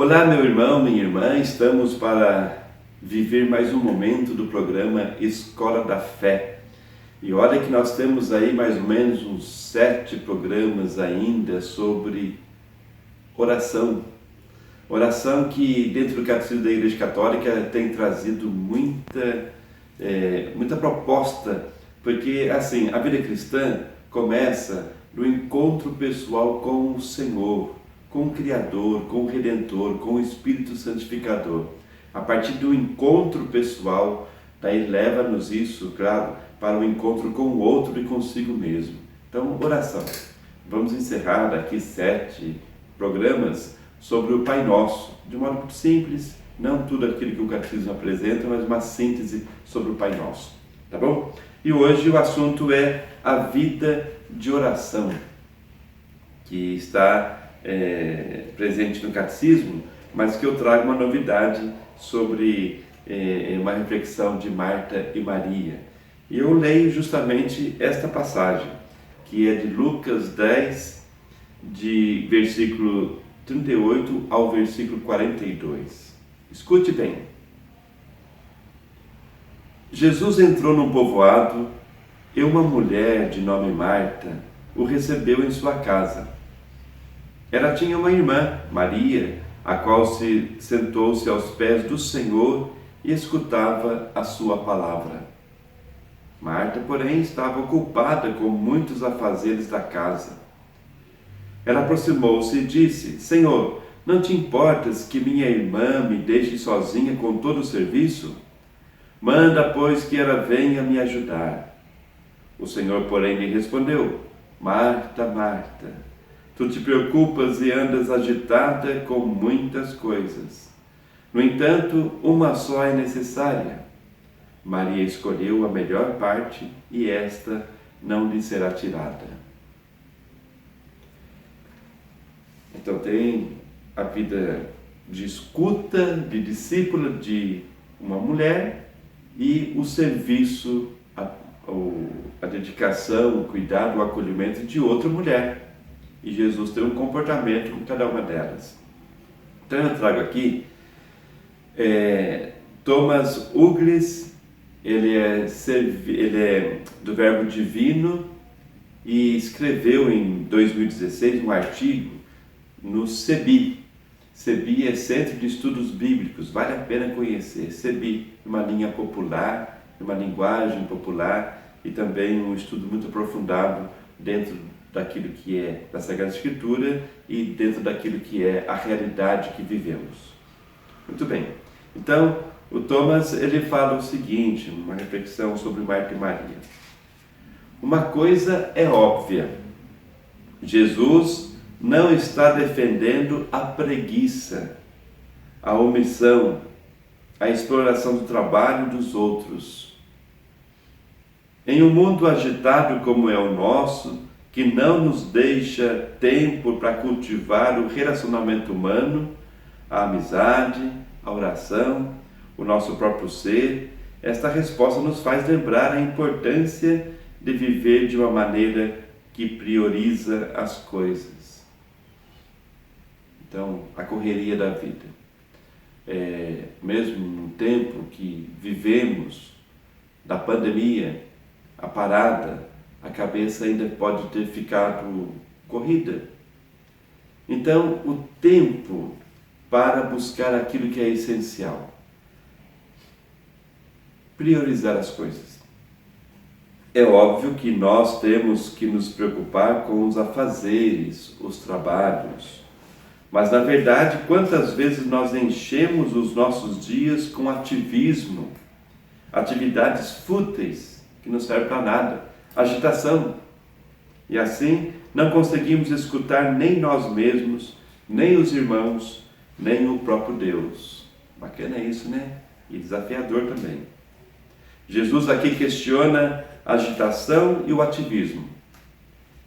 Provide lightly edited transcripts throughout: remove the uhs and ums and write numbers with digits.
Olá, meu irmão, minha irmã, estamos para viver mais um momento do programa Escola da Fé. E olha que nós temos aí mais ou menos uns 7 programas ainda sobre oração. Oração que dentro do Catecismo da Igreja Católica tem trazido muita proposta, porque assim, a vida cristã começa no encontro pessoal com o Senhor, com o Criador, com o Redentor, com o Espírito Santificador. A partir do encontro pessoal, daí leva-nos isso, claro, para o encontro com o outro e consigo mesmo. Então, oração. Vamos encerrar daqui 7 programas sobre o Pai Nosso, de um modo muito simples, não tudo aquilo que o Catecismo apresenta, mas uma síntese sobre o Pai Nosso, tá bom? E hoje o assunto é a vida de oração, que está presente no Catecismo, mas que eu trago uma novidade sobre uma reflexão de Marta e Maria. E eu leio justamente esta passagem, que é de Lucas 10, de versículo 38 ao versículo 42. Escute bem. Jesus entrou num povoado e uma mulher de nome Marta o recebeu em sua casa. Ela tinha uma irmã, Maria, a qual sentou-se aos pés do Senhor e escutava a sua palavra. Marta, porém, estava ocupada com muitos afazeres da casa. Ela aproximou-se e disse: Senhor, não te importas que minha irmã me deixe sozinha com todo o serviço? Manda, pois, que ela venha me ajudar. O Senhor, porém, lhe respondeu: Marta, Marta, tu te preocupas e andas agitada com muitas coisas. No entanto, uma só é necessária. Maria escolheu a melhor parte e esta não lhe será tirada. Então tem a vida de escuta, de discípula de uma mulher e o serviço, a dedicação, o cuidado, o acolhimento de outra mulher. E Jesus tem um comportamento com cada uma delas. Então eu trago aqui Thomas Uglis, ele é do Verbo Divino e escreveu em 2016 um artigo no CEBI. CEBI é Centro de Estudos Bíblicos, vale a pena conhecer. CEBI, uma linha popular, uma linguagem popular e também um estudo muito aprofundado dentro daquilo que é da Sagrada Escritura e dentro daquilo que é a realidade que vivemos. Muito bem. Então, o Thomas, ele fala o seguinte, uma reflexão sobre Marta e Maria. Uma coisa é óbvia. Jesus não está defendendo a preguiça, a omissão, a exploração do trabalho dos outros. Em um mundo agitado como é o nosso, que não nos deixa tempo para cultivar o relacionamento humano, a amizade, a oração, o nosso próprio ser, esta resposta nos faz lembrar a importância de viver de uma maneira que prioriza as coisas. Então, a correria da vida. Mesmo no tempo que vivemos, da pandemia, a parada, a cabeça ainda pode ter ficado corrida. Então, o tempo para buscar aquilo que é essencial. Priorizar as coisas. É óbvio que nós temos que nos preocupar com os afazeres, os trabalhos. Mas, na verdade, quantas vezes nós enchemos os nossos dias com ativismo, atividades fúteis, que não servem para nada, agitação. E assim, não conseguimos escutar nem nós mesmos, nem os irmãos, nem o próprio Deus. Bacana isso, né? E desafiador também. Jesus aqui questiona a agitação e o ativismo,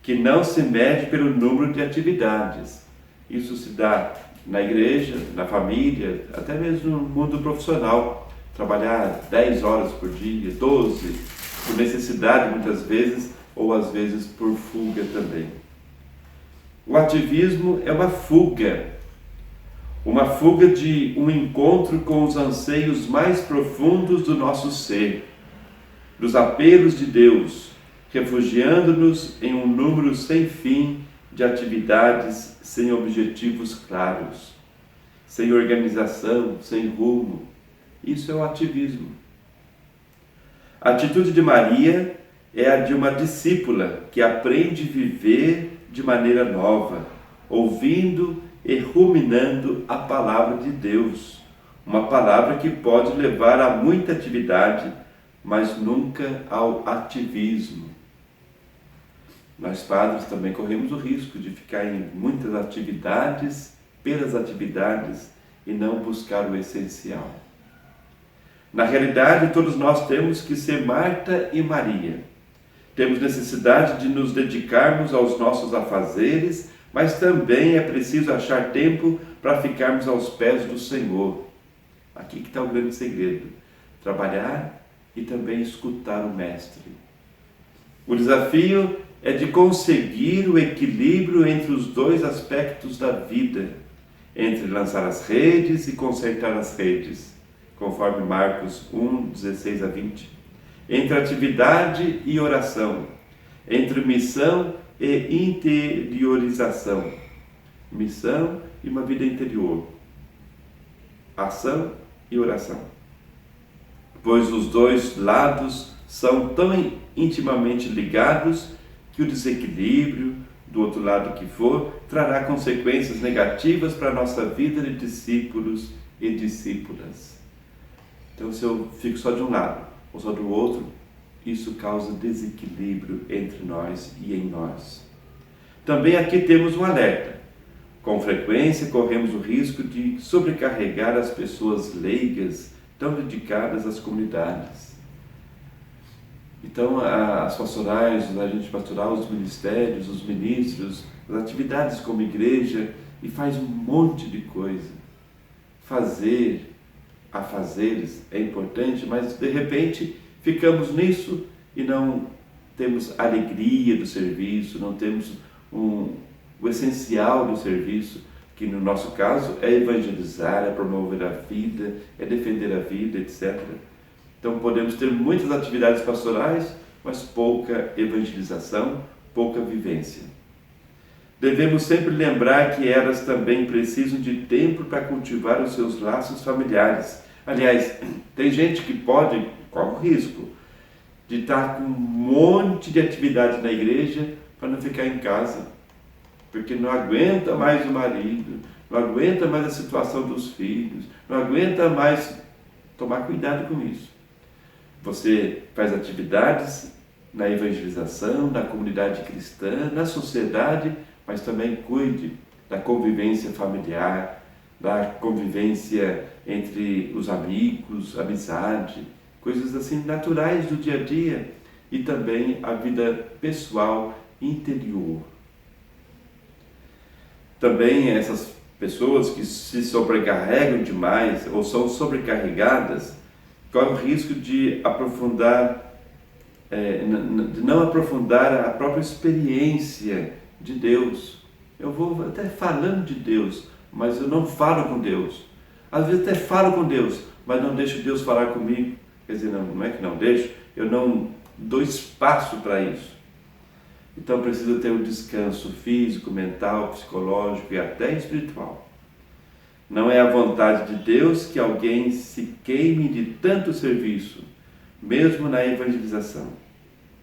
que não se mede pelo número de atividades. Isso se dá na igreja, na família, até mesmo no mundo profissional. Trabalhar 10 horas por dia, 12, por necessidade muitas vezes, ou às vezes por fuga também. O ativismo é uma fuga. uma fuga de um encontro com os anseios mais profundos do nosso ser, dos apelos de Deus, refugiando-nos em um número sem fim de atividades sem objetivos claros, sem organização, sem rumo. Isso é o ativismo. A atitude de Maria é a de uma discípula que aprende a viver de maneira nova, ouvindo e ruminando a palavra de Deus, uma palavra que pode levar a muita atividade, mas nunca ao ativismo. Nós padres também corremos o risco de ficar em muitas atividades, pelas atividades, e não buscar o essencial. Na realidade, todos nós temos que ser Marta e Maria. Temos necessidade de nos dedicarmos aos nossos afazeres, mas também é preciso achar tempo para ficarmos aos pés do Senhor. Aqui que está o grande segredo: trabalhar e também escutar o Mestre. O desafio é de conseguir o equilíbrio entre os dois aspectos da vida, entre lançar as redes e consertar as redes, conforme Marcos 1, 16 a 20, entre atividade e oração, entre missão e interiorização, missão e uma vida interior, ação e oração, pois os dois lados são tão intimamente ligados que o desequilíbrio, do outro lado que for, trará consequências negativas para a nossa vida de discípulos e discípulas. Então, se eu fico só de um lado ou só do outro, isso causa desequilíbrio entre nós e em nós. Também aqui temos um alerta. Com frequência corremos o risco de sobrecarregar as pessoas leigas tão dedicadas às comunidades. Então, as pastorais, os agentes pastorais, os ministérios, os ministros, as atividades como igreja, e faz um monte de coisa. Fazer, afazeres é importante, mas de repente ficamos nisso e não temos alegria do serviço, não temos o essencial do serviço, que no nosso caso é evangelizar, é promover a vida, é defender a vida, etc. Então podemos ter muitas atividades pastorais, mas pouca evangelização, pouca vivência. Devemos sempre lembrar que elas também precisam de tempo para cultivar os seus laços familiares. Aliás, tem gente que corre o risco de estar com um monte de atividade na igreja para não ficar em casa, porque não aguenta mais o marido, não aguenta mais a situação dos filhos, não aguenta mais. Tomar cuidado com isso. Você faz atividades na evangelização, na comunidade cristã, na sociedade, mas também cuide da convivência familiar, da convivência entre os amigos, amizade, coisas assim naturais do dia a dia, e também a vida pessoal interior. Também essas pessoas que se sobrecarregam demais ou são sobrecarregadas, correm o risco de não aprofundar a própria experiência de Deus. Eu vou até falando de Deus, mas eu não falo com Deus. Às vezes até falo com Deus, mas não deixo Deus falar comigo. Quer dizer, não é que não deixo, eu não dou espaço para isso. Então preciso ter um descanso físico, mental, psicológico e até espiritual. Não é a vontade de Deus que alguém se queime de tanto serviço, mesmo na evangelização.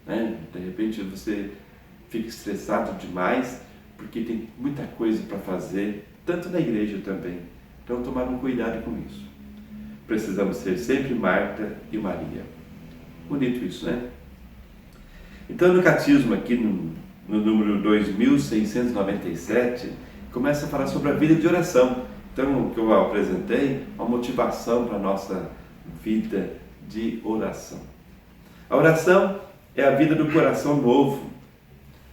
De repente você fica estressado demais, porque tem muita coisa para fazer, tanto na igreja também. Então tomar um cuidado com isso. Precisamos ser sempre Marta e Maria. Bonito isso, né? Então no catecismo aqui, no número 2697, começa a falar sobre a vida de oração. Então, o que eu apresentei, uma motivação para a nossa vida de oração. A oração é a vida do coração novo.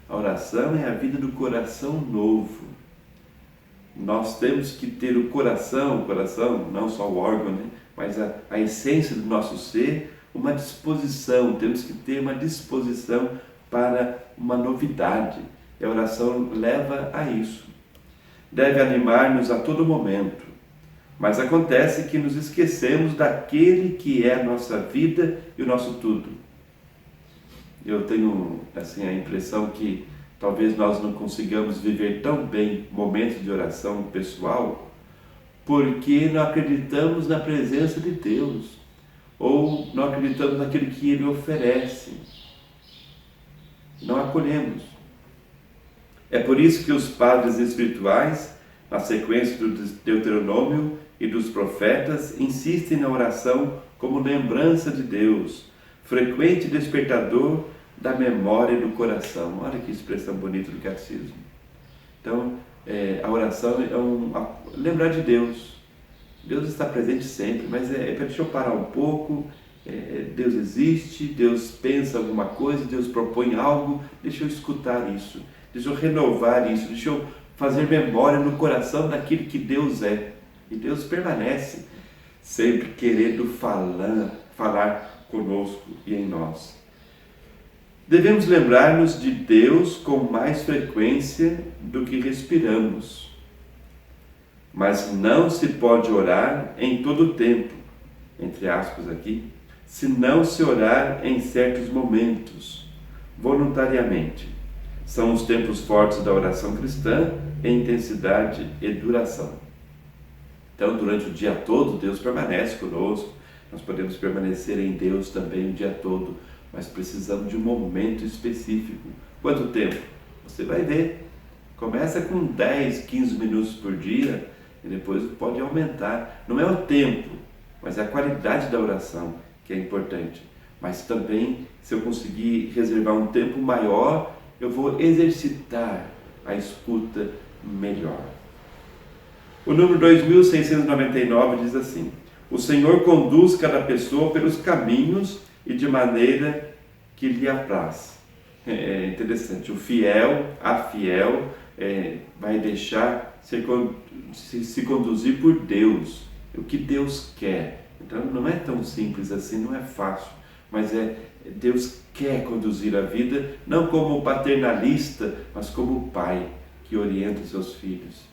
A oração é a vida do coração novo. Nós temos que ter o coração, não só o órgão, né? Mas a essência do nosso ser, uma disposição. Temos que ter uma disposição para uma novidade. E a oração leva a isso. Deve animar-nos a todo momento. Mas acontece que nos esquecemos daquele que é a nossa vida e o nosso tudo. Eu tenho assim, a impressão que talvez nós não consigamos viver tão bem momentos de oração pessoal porque não acreditamos na presença de Deus ou não acreditamos naquilo que Ele oferece. Não acolhemos. É por isso que os padres espirituais, na sequência do Deuteronômio e dos profetas, insistem na oração como lembrança de Deus, frequente despertador da memória do coração. Olha que expressão bonita do catecismo. Então, a oração é lembrar de Deus. Deus está presente sempre, mas é para deixa eu parar um pouco. Deus existe, Deus pensa alguma coisa, Deus propõe algo, deixa eu escutar isso, deixa eu renovar isso, deixa eu fazer memória no coração daquilo que Deus é. E Deus permanece sempre querendo falar conosco e em nós. Devemos lembrar-nos de Deus com mais frequência do que respiramos. Mas não se pode orar em todo o tempo, entre aspas aqui, se não se orar em certos momentos, voluntariamente. São os tempos fortes da oração cristã em intensidade e duração. Então, durante o dia todo, Deus permanece conosco. Nós podemos permanecer em Deus também o dia todo, mas precisamos de um momento específico. Quanto tempo? Você vai ver. Começa com 10, 15 minutos por dia e depois pode aumentar. Não é o tempo, mas é a qualidade da oração que é importante. Mas também, se eu conseguir reservar um tempo maior, eu vou exercitar a escuta melhor. O número 2699 diz assim: o Senhor conduz cada pessoa pelos caminhos e de maneira que lhe apraz. É interessante, a fiel vai deixar se conduzir por Deus, o que Deus quer. Então não é tão simples assim, não é fácil, mas Deus quer conduzir a vida, não como paternalista, mas como pai que orienta os seus filhos.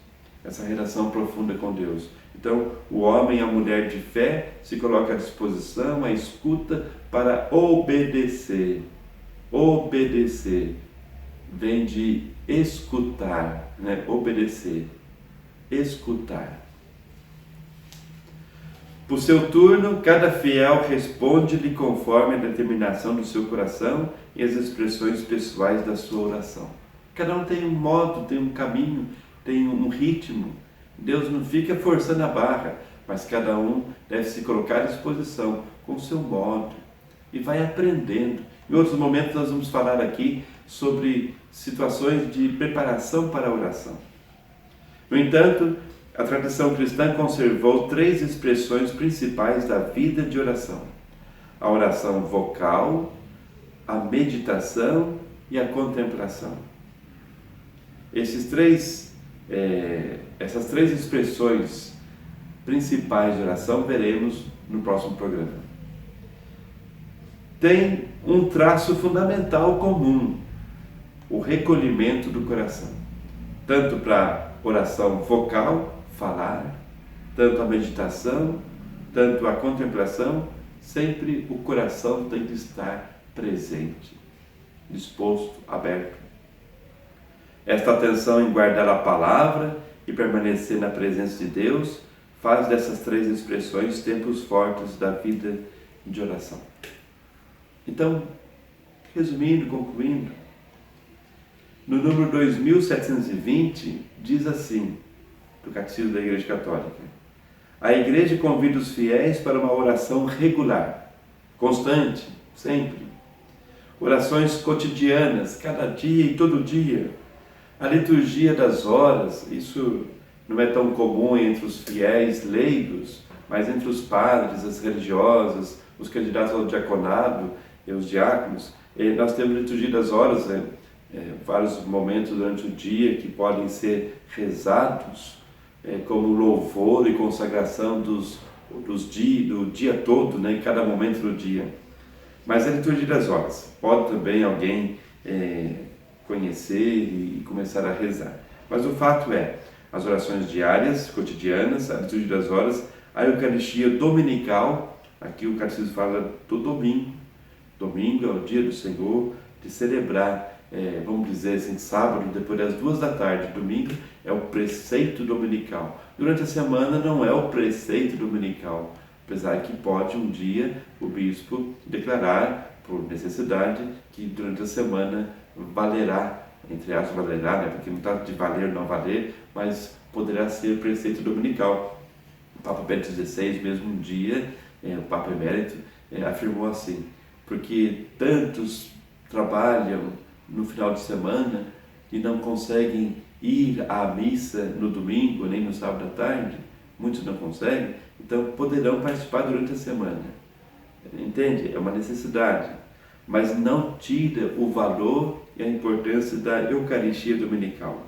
Essa relação profunda com Deus. Então, o homem e a mulher de fé se colocam à disposição, à escuta para obedecer. Obedecer vem de escutar, né? Obedecer, escutar. Por seu turno, cada fiel responde-lhe conforme a determinação do seu coração e as expressões pessoais da sua oração. Cada um tem um modo, tem um caminho, tem um ritmo. Deus não fica forçando a barra, mas cada um deve se colocar à disposição com o seu modo e vai aprendendo. Em outros momentos nós vamos falar aqui sobre situações de preparação para a oração. No entanto, a tradição cristã conservou 3 expressões principais da vida de oração: a oração vocal, a meditação e a contemplação. Essas 3 expressões principais de oração veremos no próximo programa. Tem um traço fundamental comum: o recolhimento do coração. Tanto para oração vocal, falar, tanto a meditação, tanto a contemplação, sempre o coração tem que estar presente, disposto, aberto. Esta atenção em guardar a palavra e permanecer na presença de Deus faz dessas 3 expressões tempos fortes da vida de oração. Então, resumindo, concluindo, no número 2720 diz assim, do Catecismo da Igreja Católica: a Igreja convida os fiéis para uma oração regular, constante, sempre. Orações cotidianas, cada dia e todo dia. A liturgia das horas, isso não é tão comum entre os fiéis leigos, mas entre os padres, as religiosas, os candidatos ao diaconado e os diáconos. Nós temos liturgia das horas, vários momentos durante o dia que podem ser rezados como louvor e consagração do dia todo, em cada momento do dia. Mas a liturgia das horas pode também alguém conhecer e começar a rezar. Mas o fato é, as orações diárias, cotidianas, a liturgia das horas, a Eucaristia dominical. Aqui o Catecismo fala do domingo. Domingo é o dia do Senhor, de celebrar, vamos dizer assim, sábado, depois das 14h. Domingo é o preceito dominical. Durante a semana não é o preceito dominical, apesar que pode um dia o bispo declarar, por necessidade, que durante a semana valerá, entre aspas, valerá, né? Porque não está de valer ou não valer, mas poderá ser preceito dominical. O Papa Bento XVI, mesmo um dia, o Papa Emérito, afirmou assim: porque tantos trabalham no final de semana e não conseguem ir à missa no domingo, nem no sábado à tarde, muitos não conseguem, então poderão participar durante a semana. Entende? É uma necessidade, mas não tira o valor e a importância da Eucaristia dominical.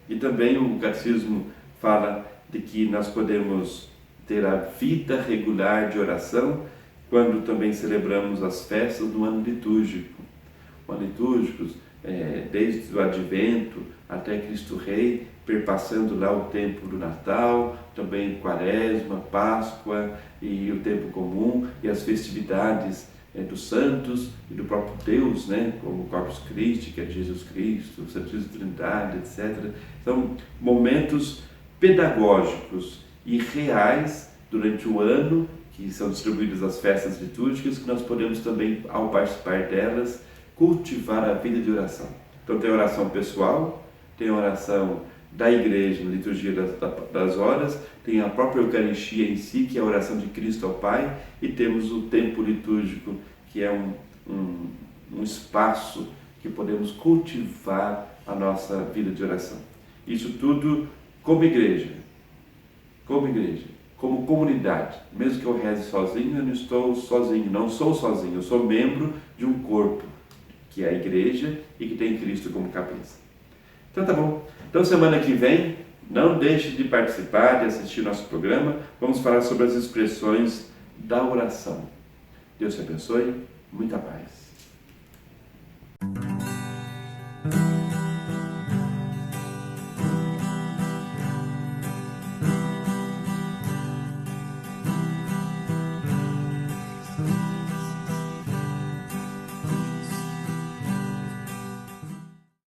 E também o Catecismo fala de que nós podemos ter a vida regular de oração quando também celebramos as festas do ano litúrgico. O ano litúrgico, desde o Advento até Cristo Rei, perpassando lá o tempo do Natal, também Quaresma, Páscoa e o tempo comum e as festividades dos santos e do próprio Deus, né? Como o Corpus Christi, que é Jesus Cristo, Santíssima Trindade, etc. São momentos pedagógicos e reais durante o ano, que são distribuídas as festas litúrgicas, que nós podemos também, ao participar delas, cultivar a vida de oração. Então tem a oração pessoal, tem a oração da igreja, na liturgia das horas, tem a própria Eucaristia em si, que é a oração de Cristo ao Pai, e temos o tempo litúrgico, que é um espaço que podemos cultivar a nossa vida de oração. Isso tudo como igreja, como comunidade. Mesmo que eu reze sozinho, eu não estou sozinho, não sou sozinho, eu sou membro de um corpo, que é a igreja e que tem Cristo como cabeça. Então tá bom. Então semana que vem, não deixe de participar, de assistir nosso programa. Vamos falar sobre as expressões da oração. Deus te abençoe. Muita paz.